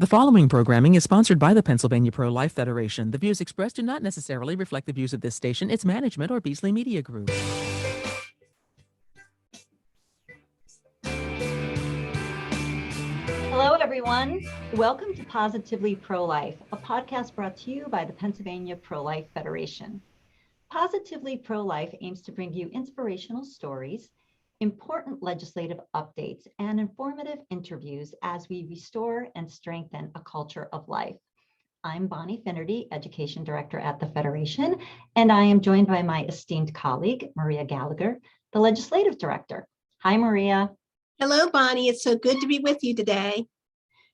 The following programming is sponsored by the Pennsylvania Pro-Life Federation. The views expressed do not necessarily reflect the views of this station, its management, or Beasley Media Group. Hello, everyone. Welcome to Positively Pro-Life, a podcast brought to you by the Pennsylvania Pro-Life Federation. Positively Pro-Life aims to bring you inspirational stories, important legislative updates, and informative interviews as we restore and strengthen a culture of life. I'm Bonnie Finnerty, Education Director at the Federation, and I am joined by my esteemed colleague, Maria Gallagher, the Legislative Director. Hi, Maria. Hello, Bonnie. It's so good to be with you today.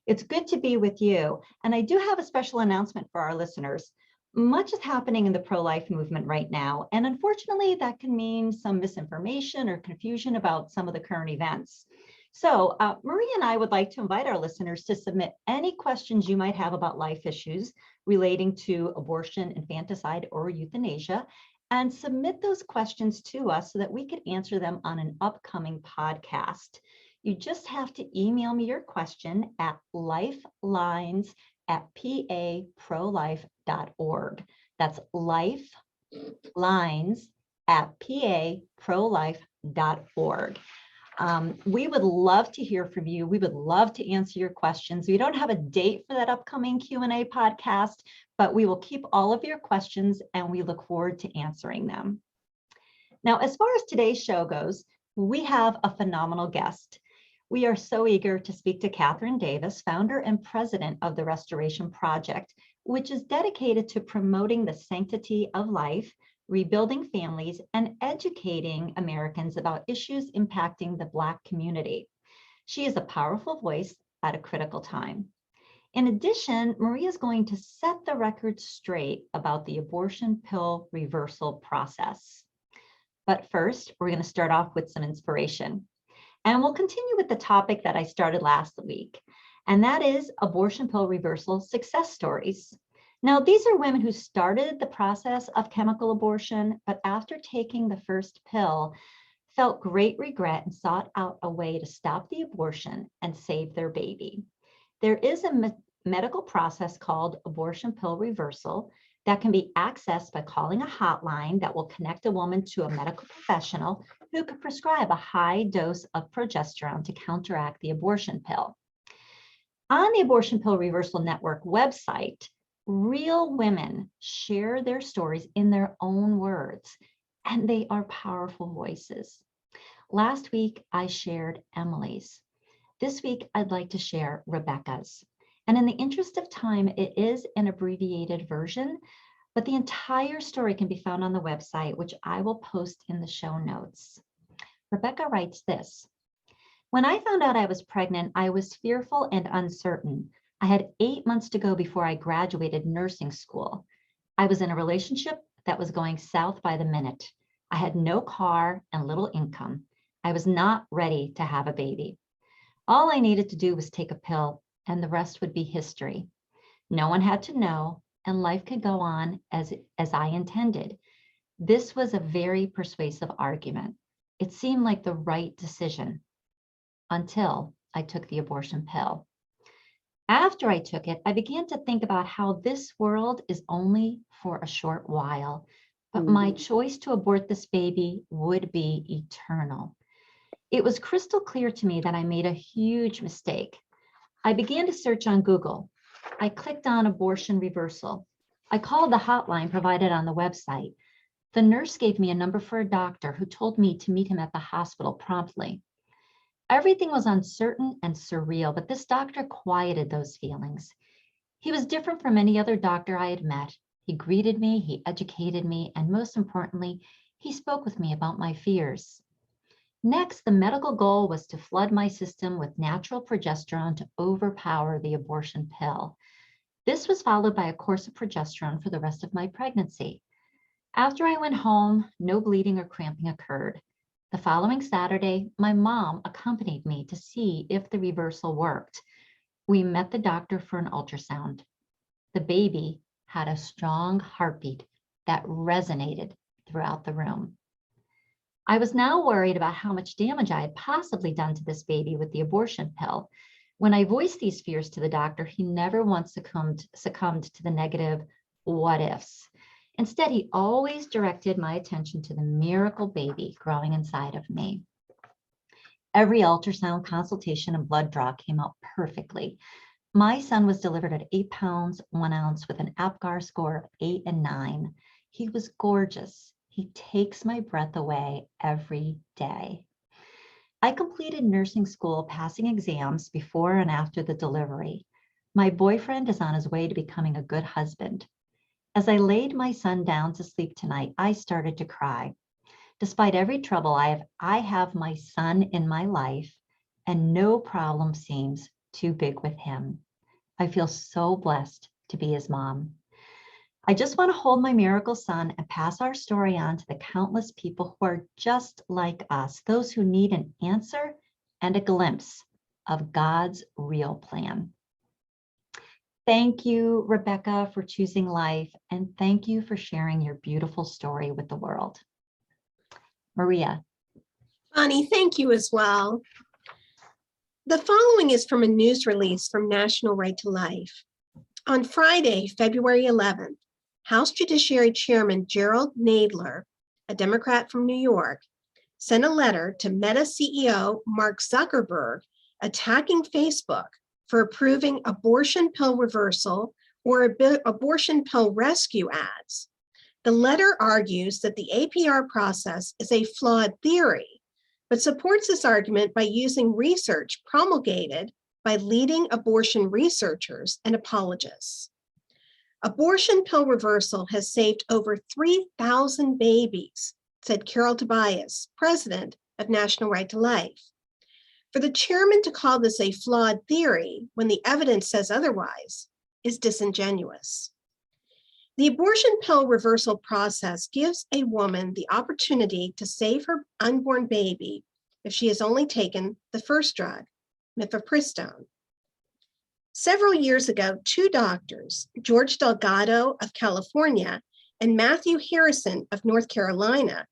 It's good to be with you. And I do have a special announcement for our listeners. Much is happening in the pro-life movement right now, and unfortunately, that can mean some misinformation or confusion about some of the current events. So Maria and I would like to invite our listeners to submit any questions you might have about life issues relating to abortion, infanticide, or euthanasia, and submit those questions to us so that we could answer them on an upcoming podcast. You just have to email me your question at lifelines@paprolife.org. That's lifelines@paprolife.org. We would love to hear from you. We would love to answer your questions. We don't have a date for that upcoming Q&A podcast, but we will keep all of your questions and we look forward to answering them. Now, as far as today's show goes, we have a phenomenal guest. We are so eager to speak to Catherine Davis, founder and president of the Restoration Project, which is dedicated to promoting the sanctity of life, rebuilding families, and educating Americans about issues impacting the Black community. She is a powerful voice at a critical time. In addition, Maria is going to set the record straight about the abortion pill reversal process. But first, we're going to start off with some inspiration. And we'll continue with the topic that I started last week, and that is abortion pill reversal success stories. Now, these are women who started the process of chemical abortion, but after taking the first pill, felt great regret and sought out a way to stop the abortion and save their baby. There is a medical process called abortion pill reversal that can be accessed by calling a hotline that will connect a woman to a medical professional who could prescribe a high dose of progesterone to counteract the abortion pill. On the Abortion Pill Reversal Network website, real women share their stories in their own words, and they are powerful voices. Last week, I shared Emily's. This week, I'd like to share Rebecca's. And in the interest of time, it is an abbreviated version, but the entire story can be found on the website, which I will post in the show notes. Rebecca writes this: "When I found out I was pregnant, I was fearful and uncertain. I had 8 months to go before I graduated nursing school. I was in a relationship that was going south by the minute. I had no car and little income. I was not ready to have a baby. All I needed to do was take a pill, and the rest would be history. No one had to know, and life could go on as I intended. This was a very persuasive argument. It seemed like the right decision until I took the abortion pill. After I took it, I began to think about how this world is only for a short while, but my choice to abort this baby would be eternal. It was crystal clear to me that I made a huge mistake. I began to search on Google. I clicked on abortion reversal. I called the hotline provided on the website. The nurse gave me a number for a doctor who told me to meet him at the hospital promptly. Everything was uncertain and surreal, but this doctor quieted those feelings. He was different from any other doctor I had met. He greeted me, he educated me, and most importantly, he spoke with me about my fears. Next, the medical goal was to flood my system with natural progesterone to overpower the abortion pill. This was followed by a course of progesterone for the rest of my pregnancy. After I went home, no bleeding or cramping occurred. The following Saturday, my mom accompanied me to see if the reversal worked. We met the doctor for an ultrasound. The baby had a strong heartbeat that resonated throughout the room. I was now worried about how much damage I had possibly done to this baby with the abortion pill. When I voiced these fears to the doctor, he never once succumbed to the negative what ifs. Instead, he always directed my attention to the miracle baby growing inside of me. Every ultrasound consultation and blood draw came out perfectly. My son was delivered at 8 pounds, 1 ounce with an APGAR score of 8 and 9. He was gorgeous. He takes my breath away every day. I completed nursing school, passing exams before and after the delivery. My boyfriend is on his way to becoming a good husband. As I laid my son down to sleep tonight, I started to cry. Despite every trouble I have my son in my life, and no problem seems too big with him. I feel so blessed to be his mom. I just want to hold my miracle son and pass our story on to the countless people who are just like us, those who need an answer and a glimpse of God's real plan. Thank you, Rebecca, for choosing life, and thank you for sharing your beautiful story with the world. Maria. Bonnie, thank you as well. The following is from a news release from National Right to Life. On Friday, February 11th, House Judiciary Chairman Gerald Nadler, a Democrat from New York, sent a letter to Meta CEO Mark Zuckerberg attacking Facebook for approving abortion pill reversal or abortion pill rescue ads. The letter argues that the APR process is a flawed theory, but supports this argument by using research promulgated by leading abortion researchers and apologists. Abortion pill reversal has saved over 3,000 babies, said Carol Tobias, president of National Right to Life. For the chairman to call this a flawed theory when the evidence says otherwise is disingenuous. The abortion pill reversal process gives a woman the opportunity to save her unborn baby if she has only taken the first drug, mifepristone. Several years ago, 2 doctors, George Delgado of California and Matthew Harrison of North Carolina,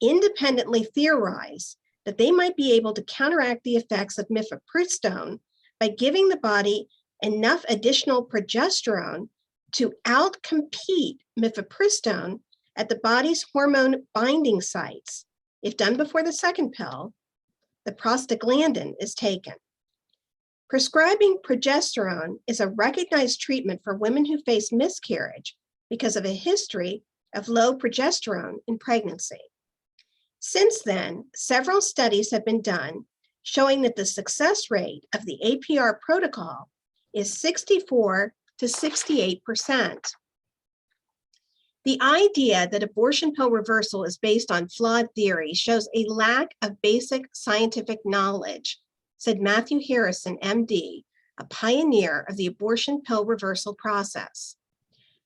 independently theorized that they might be able to counteract the effects of mifepristone by giving the body enough additional progesterone to outcompete mifepristone at the body's hormone binding sites. If done before the second pill, the prostaglandin is taken. Prescribing progesterone is a recognized treatment for women who face miscarriage because of a history of low progesterone in pregnancy. Since then, several studies have been done showing that the success rate of the APR protocol is 64 to 68%. The idea that abortion pill reversal is based on flawed theory shows a lack of basic scientific knowledge, said Matthew Harrison, MD, a pioneer of the abortion pill reversal process.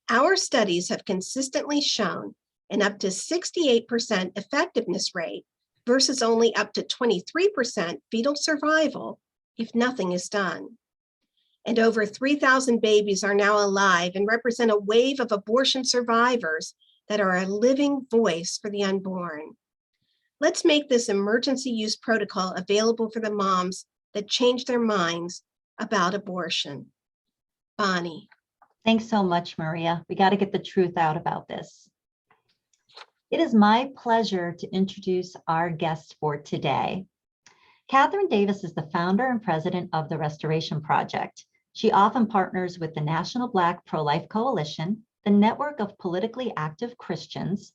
Our studies have consistently shown an up to 68% effectiveness rate versus only up to 23% fetal survival if nothing is done. And over 3,000 babies are now alive and represent a wave of abortion survivors that are a living voice for the unborn. Let's make this emergency use protocol available for the moms that change their minds about abortion. Bonnie. Thanks so much, Maria. We got to get the truth out about this. It is my pleasure to introduce our guest for today. Catherine Davis is the founder and president of the Restoration Project. She often partners with the National Black Pro-Life Coalition, the Network of Politically Active Christians,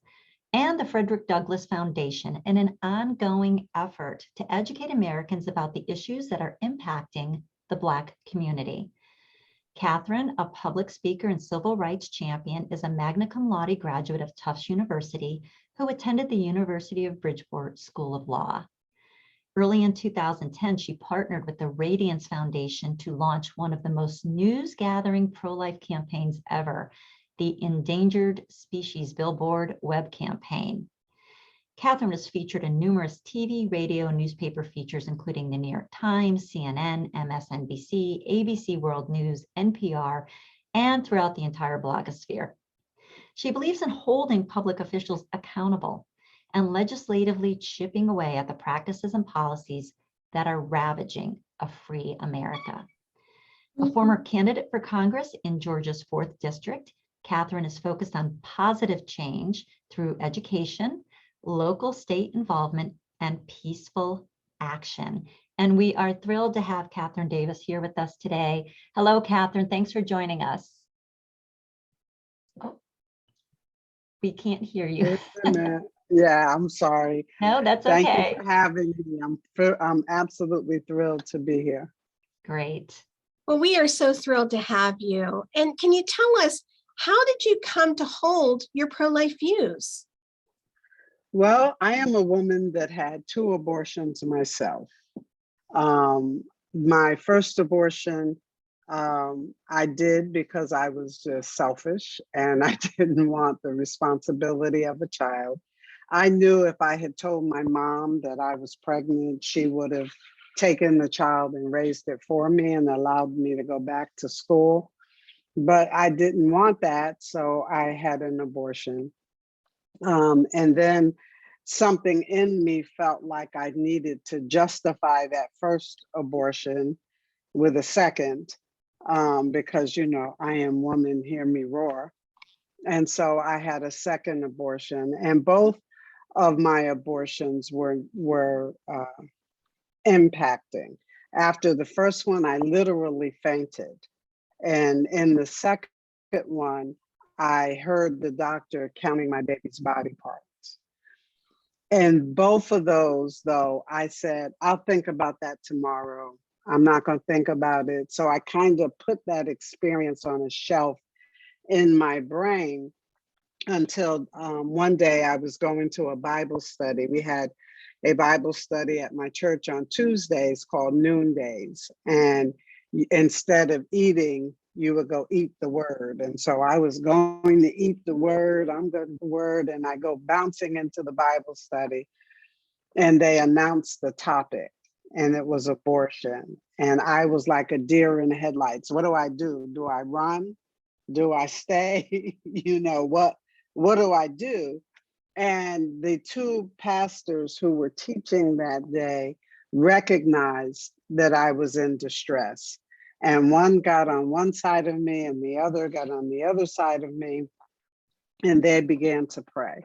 and the Frederick Douglass Foundation in an ongoing effort to educate Americans about the issues that are impacting the Black community. Catherine, a public speaker and civil rights champion, is a magna cum laude graduate of Tufts University who attended the University of Bridgeport School of Law. Early in 2010, she partnered with the Radiance Foundation to launch one of the most news-gathering pro-life campaigns ever, the Endangered Species Billboard web campaign. Catherine was featured in numerous TV, radio, and newspaper features, including the New York Times, CNN, MSNBC, ABC World News, NPR, and throughout the entire blogosphere. She believes in holding public officials accountable and legislatively chipping away at the practices and policies that are ravaging a free America. A former candidate for Congress in Georgia's 4th District, Catherine is focused on positive change through education, local state involvement, and peaceful action. And we are thrilled to have Catherine Davis here with us today. Hello, Catherine. Thanks for joining us. Oh, we can't hear you. Wait a minute. Yeah, I'm sorry. No, that's Thank okay. you for having me. I'm absolutely thrilled to be here. Great. Well, we are so thrilled to have you. And can you tell us, how did you come to hold your pro-life views? Well, I am a woman that had 2 abortions myself. My first abortion, I did because I was just selfish and I didn't want the responsibility of a child. I knew if I had told my mom that I was pregnant, she would have taken the child and raised it for me and allowed me to go back to school. But I didn't want that, so I had an abortion. And then something in me felt like I needed to justify that first abortion with a second, because, you know, I am woman, hear me roar. And so I had a second abortion, and both of my abortions were impacting. After the first one, I literally fainted. And in the second one, I heard the doctor counting my baby's body parts. And both of those, though, I said, I'll think about that tomorrow. I'm not going to think about it. So I kind of put that experience on a shelf in my brain until one day I was going to a Bible study. We had a Bible study at my church on Tuesdays called Noondays. And instead of eating, you would go eat the word. And so I was going to eat the word, I'm going to the word, and I go bouncing into the Bible study. And they announced the topic, and it was abortion. And I was like a deer in the headlights. What do I do? Do I run? Do I stay? You know, what do I do? And the 2 pastors who were teaching that day recognized that I was in distress. And one got on one side of me and the other got on the other side of me, and they began to pray.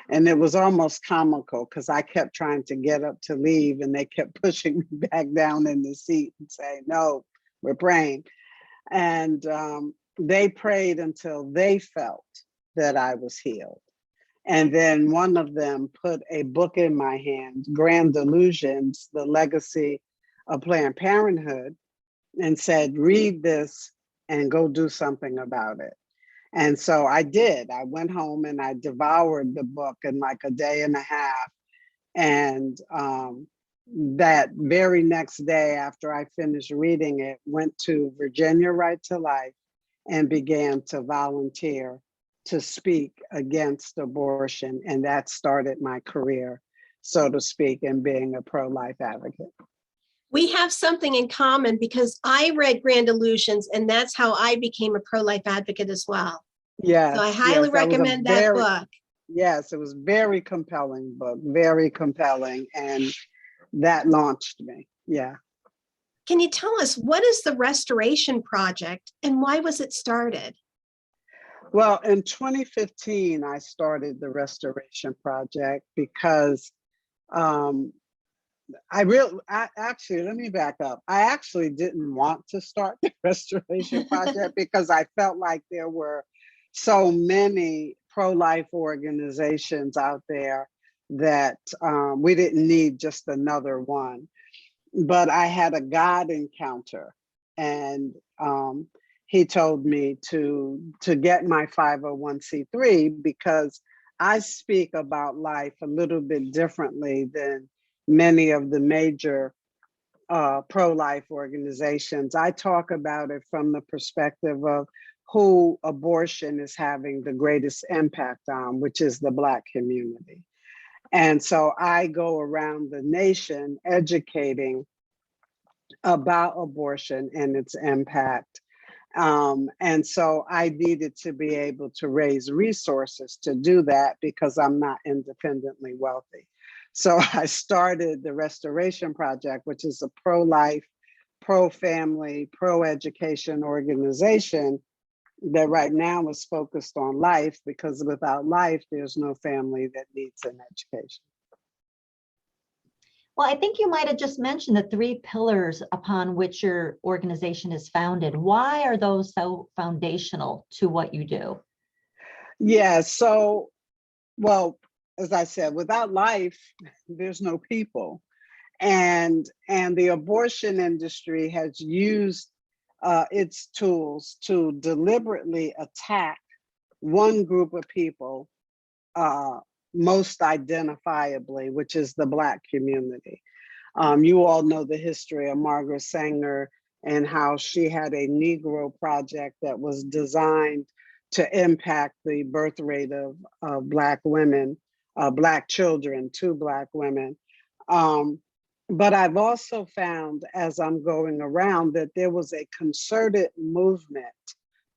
And it was almost comical because I kept trying to get up to leave and they kept pushing me back down in the seat and saying, no, we're praying. And they prayed until they felt that I was healed. And then one of them put a book in my hand, Grand Illusions, The Legacy of Planned Parenthood, and said, read this and go do something about it. And so I did. I went home and I devoured the book in like a day and a half. And that very next day after I finished reading it, went to Virginia Right to Life and began to volunteer to speak against abortion. And that started my career, so to speak, in being a pro-life advocate. We have something in common because I read Grand Illusions and that's how I became a pro-life advocate as well. Yes. So I highly recommend that book. Yes, it was very compelling book, very compelling. And that launched me. Yeah. Can you tell us, what is the Restoration Project and why was it started? Well, in 2015, I started the Restoration Project because actually, let me back up. I actually didn't want to start the Restoration Project because I felt like there were so many pro-life organizations out there that we didn't need just another one. But I had a God encounter, and he told me to get my 501c3 because I speak about life a little bit differently than many of the major pro-life organizations. I talk about it from the perspective of who abortion is having the greatest impact on, which is the Black community. And so I go around the nation educating about abortion and its impact. And so I needed to be able to raise resources to do that because I'm not independently wealthy. So I started the Restoration Project, which is a pro-life pro-family, pro-education organization that right now is focused on life, because without life, there's no family that needs an education. Well, I think you might have just mentioned the 3 pillars upon which your organization is founded. Why are those so foundational to what you do? Yeah, so, well, as I said, without life, there's no people. And the abortion industry has used its tools to deliberately attack one group of people most identifiably, which is the Black community. You all know the history of Margaret Sanger and how she had a Negro project that was designed to impact the birth rate of Black women, Black children to Black women. But I've also found, as I'm going around, that there was a concerted movement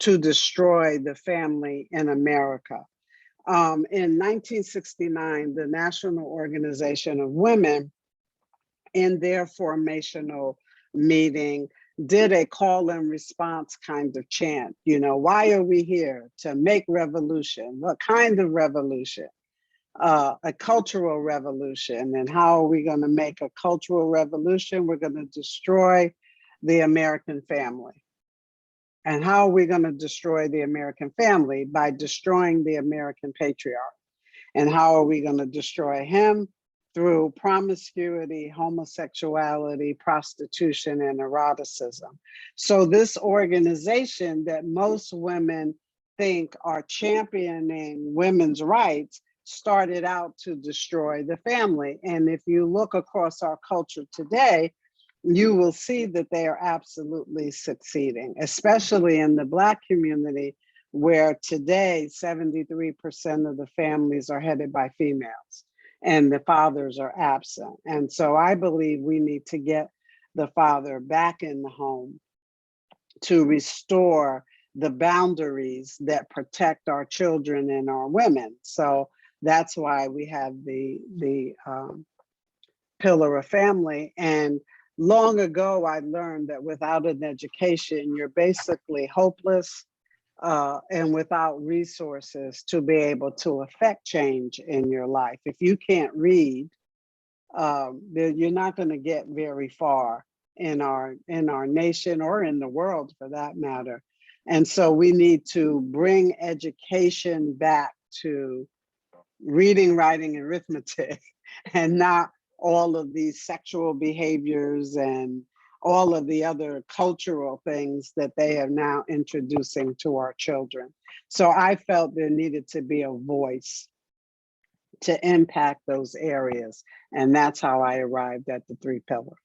to destroy the family in America. In 1969, the National Organization of Women, in their formational meeting, did a call and response kind of chant. You know, why are we here? To make revolution. What kind of revolution? A cultural revolution. And how are we going to make a cultural revolution? We're going to destroy the American family. And how are we going to destroy the American family? By destroying the American patriarch. And how are we going to destroy him? Through promiscuity, homosexuality, prostitution, and eroticism. So this organization that most women think are championing women's rights started out to destroy the family. And if you look across our culture today, you will see that they are absolutely succeeding, especially in the Black community, where today 73% of the families are headed by females and the fathers are absent. And so I believe we need to get the father back in the home to restore the boundaries that protect our children and our women. So that's why we have the pillar of family. And long ago, I learned that without an education, you're basically hopeless and without resources to be able to affect change in your life. If you can't read, you're not going to get very far in our nation or in the world for that matter. And so we need to bring education back to reading, writing, and arithmetic, and not all of these sexual behaviors and all of the other cultural things that they are now introducing to our children. So I felt there needed to be a voice to impact those areas. And that's how I arrived at the 3 pillars.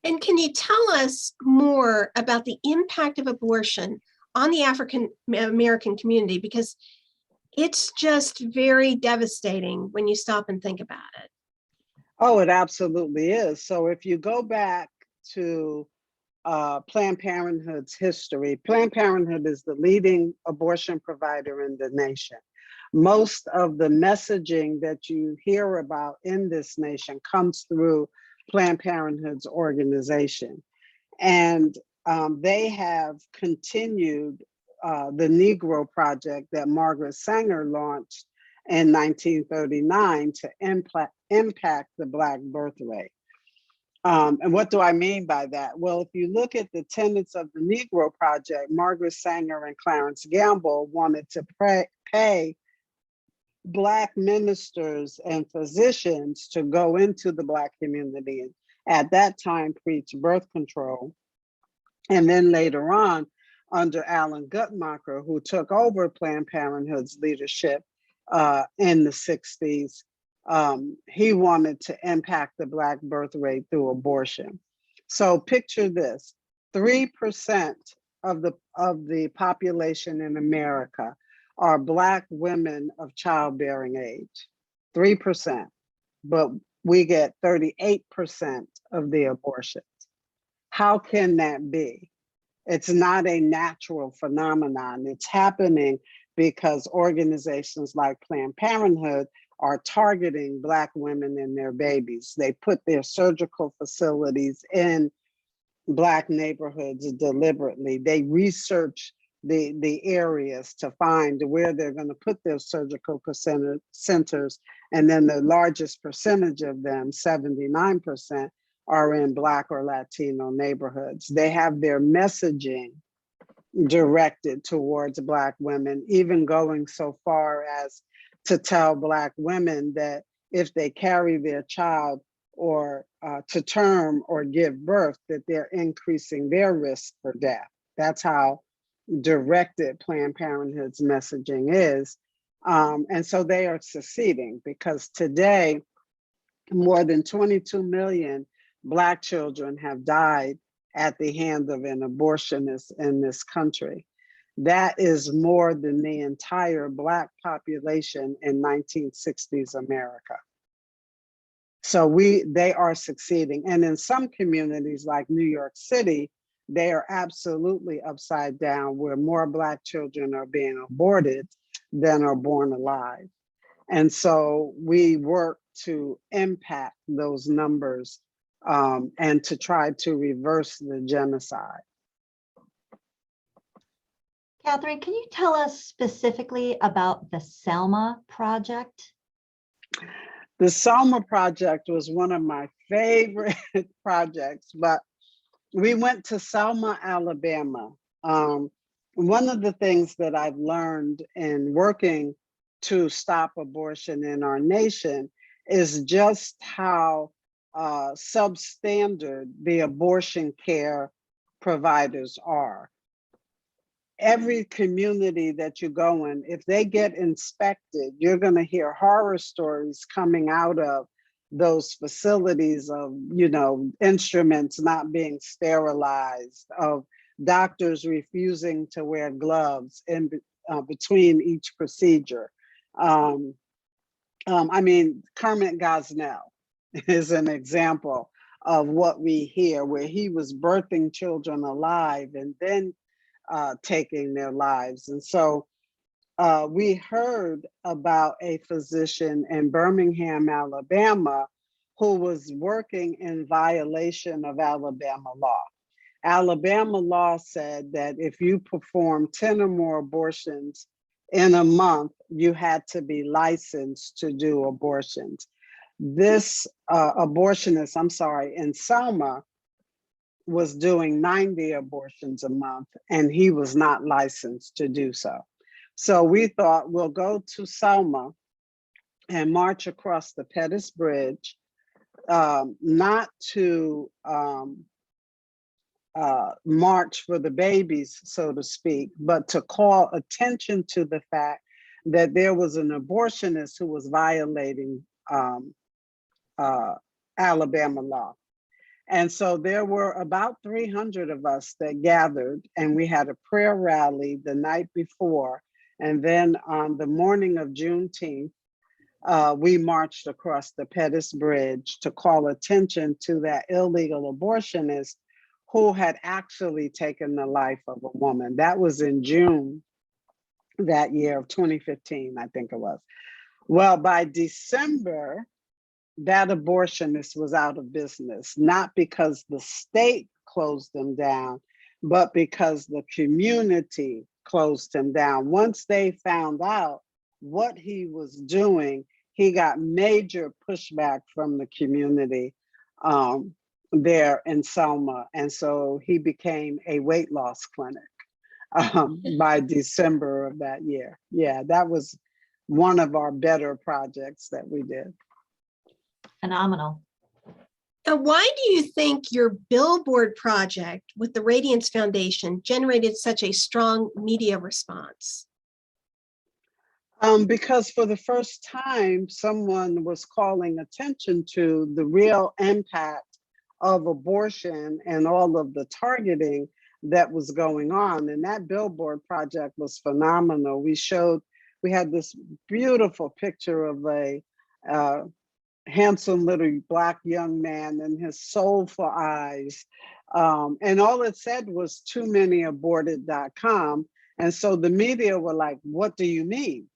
And can you tell us more about the impact of abortion on the African American community? Because it's just very devastating when you stop and think about it. Oh, it absolutely is. So if you go back to Planned Parenthood's history, Planned Parenthood is the leading abortion provider in the nation. Most of the messaging that you hear about in this nation comes through Planned Parenthood's organization. And they have continued the Negro Project that Margaret Sanger launched in 1939 to impact the Black birth rate. And what do I mean by that? Well, if you look at the tenets of the Negro Project, Margaret Sanger and Clarence Gamble wanted to pay Black ministers and physicians to go into the Black community and at that time preach birth control. And then later on, under Alan Guttmacher, who took over Planned Parenthood's leadership in the 60s, he wanted to impact the Black birth rate through abortion. So picture this, 3% of the population in America are Black women of childbearing age, 3%, but we get 38% of the abortions. How can that be? It's not a natural phenomenon. It's happening because organizations like Planned Parenthood are targeting Black women and their babies. They put their surgical facilities in Black neighborhoods deliberately. They research the areas to find where they're going to put their surgical centers. And then the largest percentage of them, 79%, are in Black or Latino neighborhoods. They have their messaging directed towards Black women, even going so far as to tell Black women that if they carry their child or to term or give birth, that they're increasing their risk for death. That's how directed Planned Parenthood's messaging is. And so they are succeeding, because today, more than 22 million Black children have died at the hand of an abortionist in this country. That is more than the entire Black population in 1960s America. So they are succeeding. And in some communities like New York City, they are absolutely upside down, where more Black children are being aborted than are born alive. And so we work to impact those numbers and to try to reverse the genocide. Catherine, can you tell us specifically about the Selma project? The Selma project was one of my favorite projects, but we went to Selma, Alabama. One of the things that I've learned in working to stop abortion in our nation is just how substandard the abortion care providers are. Every community that you go in, if they get inspected, you're going to hear horror stories coming out of those facilities of, instruments not being sterilized, of doctors refusing to wear gloves in between each procedure. Kermit Gosnell is an example of what we hear, where he was birthing children alive and then taking their lives. And so we heard about a physician in Birmingham, Alabama, who was working in violation of Alabama law. Alabama law said that if you perform 10 or more abortions in a month, you had to be licensed to do abortions. This abortionist, in Selma, was doing 90 abortions a month, and he was not licensed to do so. So we thought, we'll go to Selma and march across the Pettus Bridge, not to march for the babies, so to speak, but to call attention to the fact that there was an abortionist who was violating Alabama law. And so there were about 300 of us that gathered, and we had a prayer rally the night before. And then on the morning of Juneteenth, we marched across the Pettus Bridge to call attention to that illegal abortionist who had actually taken the life of a woman. That was in June that year of 2015, I think it was. Well, by December, that abortionist was out of business, not because the state closed them down, but because the community closed him down. Once they found out what he was doing, he got major pushback from the community there in Selma. And so he became a weight loss clinic by December of that year. Yeah, that was one of our better projects that we did. Phenomenal. Now, why do you think your billboard project with the Radiance Foundation generated such a strong media response? Because for the first time, someone was calling attention to the real impact of abortion and all of the targeting that was going on. And that billboard project was phenomenal. We had this beautiful picture of a handsome little Black young man and his soulful eyes. And all it said was toomany-aborted.com. And so the media were like, what do you mean?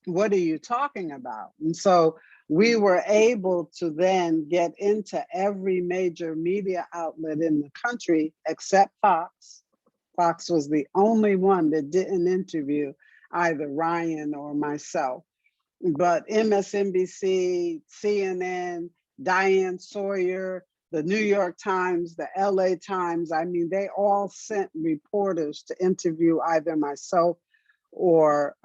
what are you talking about? And so we were able to then get into every major media outlet in the country except Fox. Fox was the only one that didn't interview either Ryan or myself. But MSNBC, CNN, Diane Sawyer, the New York Times, the LA Times, I mean, they all sent reporters to interview either myself or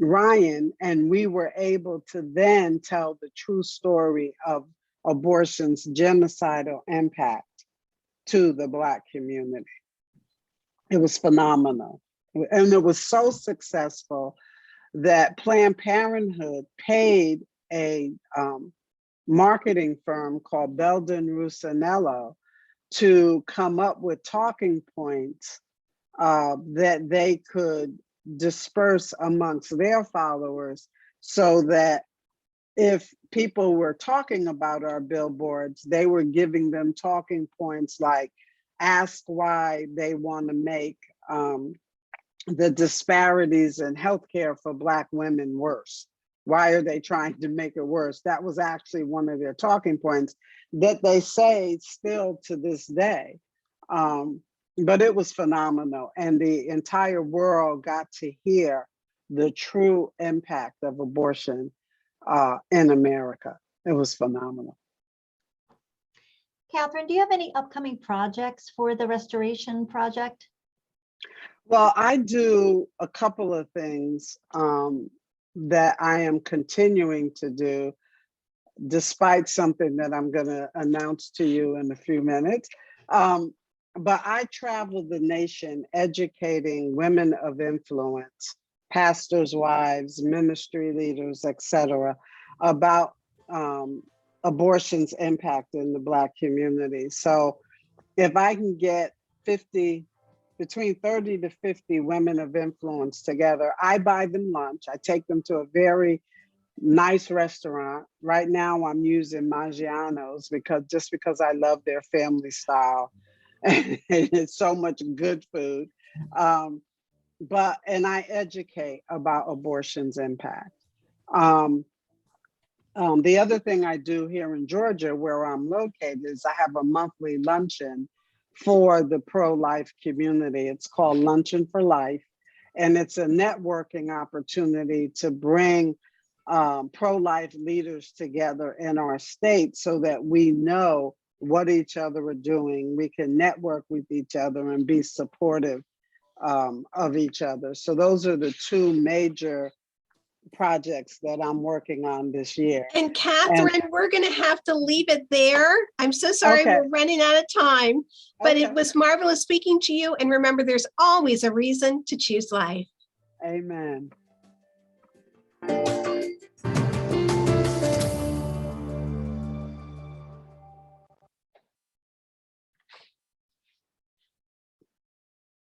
Ryan, and we were able to then tell the true story of abortion's genocidal impact to the Black community. It was phenomenal. And it was so successful that Planned Parenthood paid a marketing firm called Belden Rusanello to come up with talking points that they could disperse amongst their followers, so that if people were talking about our billboards, they were giving them talking points like, ask why they want to make the disparities in healthcare for Black women worse. Why are they trying to make it worse? That was actually one of their talking points that they say still to this day. But it was phenomenal, and the entire world got to hear the true impact of abortion in America. It was phenomenal. Catherine, do you have any upcoming projects for the Restoration Project? Well, I do a couple of things that I am continuing to do, despite something that I'm going to announce to you in a few minutes. But I travel the nation educating women of influence, pastors' wives, ministry leaders, etc., about abortion's impact in the Black community. So if I can get between 30 to 50 women of influence together, I buy them lunch. I take them to a very nice restaurant. Right now I'm using Maggiano's because I love their family style. And it's so much good food. And I educate about abortion's impact. The other thing I do here in Georgia, where I'm located, is I have a monthly luncheon for the pro-life community. It's called Luncheon for Life. And it's a networking opportunity to bring pro-life leaders together in our state so that we know what each other are doing. We can network with each other and be supportive of each other. So those are the two major projects that I'm working on this year. And Catherine, we're going to have to leave it there. I'm so sorry, Okay. we're running out of time, but Okay. it was marvelous speaking to you. And remember, there's always a reason to choose life. Amen.